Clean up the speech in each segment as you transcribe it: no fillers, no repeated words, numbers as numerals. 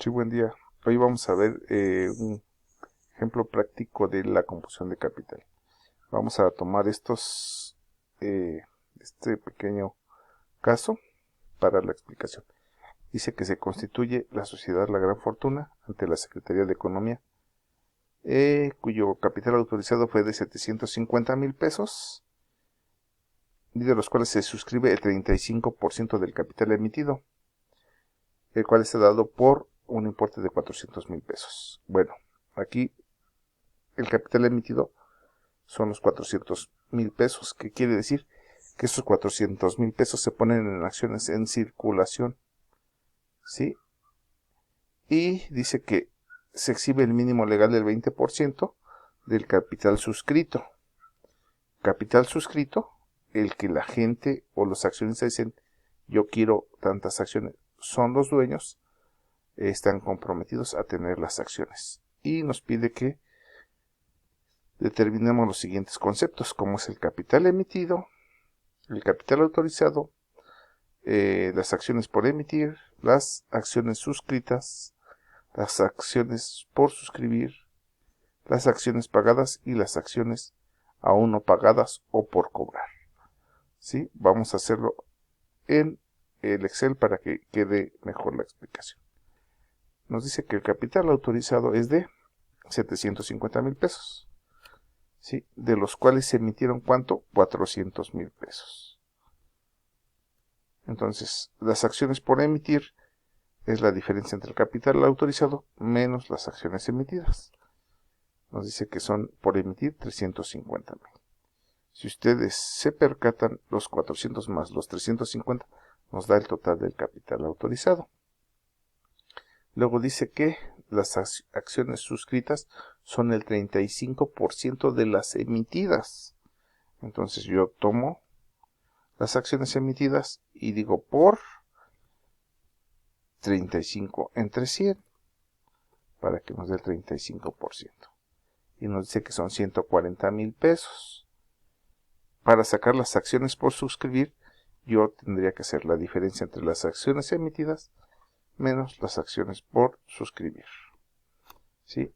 Sí, buen día. Hoy vamos a ver un ejemplo práctico de la composición de capital. Vamos a tomar este pequeño caso para la explicación. Dice que se constituye la sociedad La Gran Fortuna ante la Secretaría de Economía, cuyo capital autorizado fue de 750,000 pesos, y de los cuales se suscribe el 35% del capital emitido, el cual está dado por un importe de 400,000 pesos. Bueno, aquí el capital emitido son los 400,000 pesos, que quiere decir que esos 400,000 pesos se ponen en acciones en circulación, ¿sí? Y dice que se exhibe el mínimo legal del 20% del capital suscrito. Capital suscrito, el que la gente o los accionistas dicen, yo quiero tantas acciones, son los dueños, están comprometidos a tener las acciones. Y nos pide que determinemos los siguientes conceptos, como es el capital emitido, el capital autorizado, las acciones por emitir, las acciones suscritas, las acciones por suscribir, las acciones pagadas y las acciones aún no pagadas o por cobrar. ¿Sí? Vamos a hacerlo en el Excel para que quede mejor la explicación. Nos dice que el capital autorizado es de 750,000 pesos. ¿Sí? De los cuales se emitieron, ¿cuánto? 400,000 pesos. Entonces, las acciones por emitir es la diferencia entre el capital autorizado menos las acciones emitidas. Nos dice que son por emitir 350,000. Si ustedes se percatan, los 400 más los 350 nos da el total del capital autorizado. Luego dice que las acciones suscritas son el 35% de las emitidas. Entonces yo tomo las acciones emitidas y digo por 35 entre 100 para que nos dé el 35%. Y nos dice que son 140,000 pesos. Para sacar las acciones por suscribir, yo tendría que hacer la diferencia entre las acciones emitidas menos las acciones por suscribir. ¿Sí?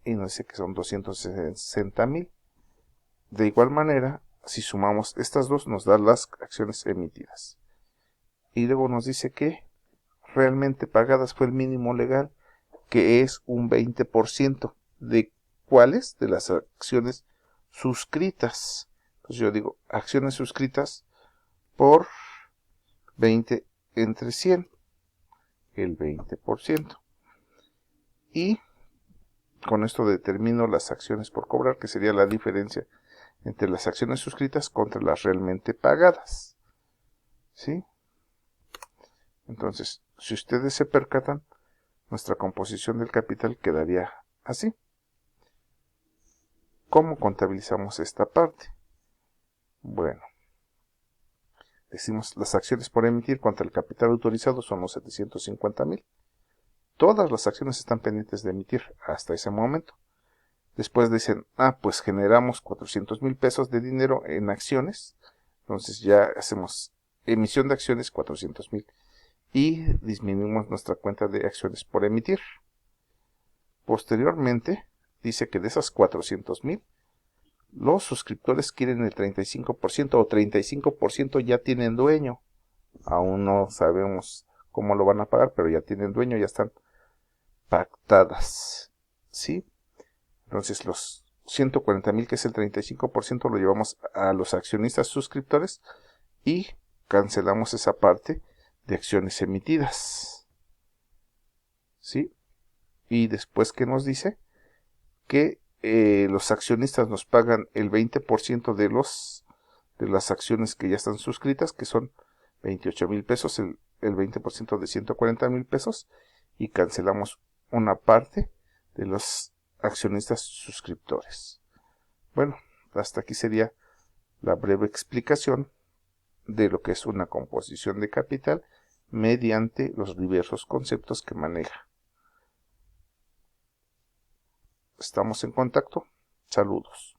Y nos dice que son 260,000. De igual manera, si sumamos estas dos, nos da las acciones emitidas. Y luego nos dice que realmente pagadas fue el mínimo legal, que es un 20%. ¿De cuáles? De las acciones suscritas. Entonces yo digo, acciones suscritas por 20 entre 100, el 20%. Y con esto determino las acciones por cobrar, que sería la diferencia entre las acciones suscritas contra las realmente pagadas. ¿Sí? Entonces, si ustedes se percatan, nuestra composición del capital quedaría así. ¿Cómo contabilizamos esta parte? Bueno, decimos las acciones por emitir contra el capital autorizado son los 750,000. Todas las acciones están pendientes de emitir hasta ese momento. Después dicen, pues generamos 400,000 pesos de dinero en acciones. Entonces ya hacemos emisión de acciones 400,000 y disminuimos nuestra cuenta de acciones por emitir. Posteriormente, dice que de esas 400,000, los suscriptores quieren el 35% o 35% ya tienen dueño. Aún no sabemos cómo lo van a pagar, pero ya tienen dueño, ya están pactadas. ¿Sí? Entonces los 140,000, que es el 35%, lo llevamos a los accionistas suscriptores y cancelamos esa parte de acciones emitidas. ¿Sí? Y después, ¿qué nos dice? Que los accionistas nos pagan el 20% de las acciones que ya están suscritas, que son 28,000 pesos, el 20% de 140,000 pesos, y cancelamos una parte de los accionistas suscriptores. Bueno, hasta aquí sería la breve explicación de lo que es una composición de capital mediante los diversos conceptos que maneja. Estamos en contacto. Saludos.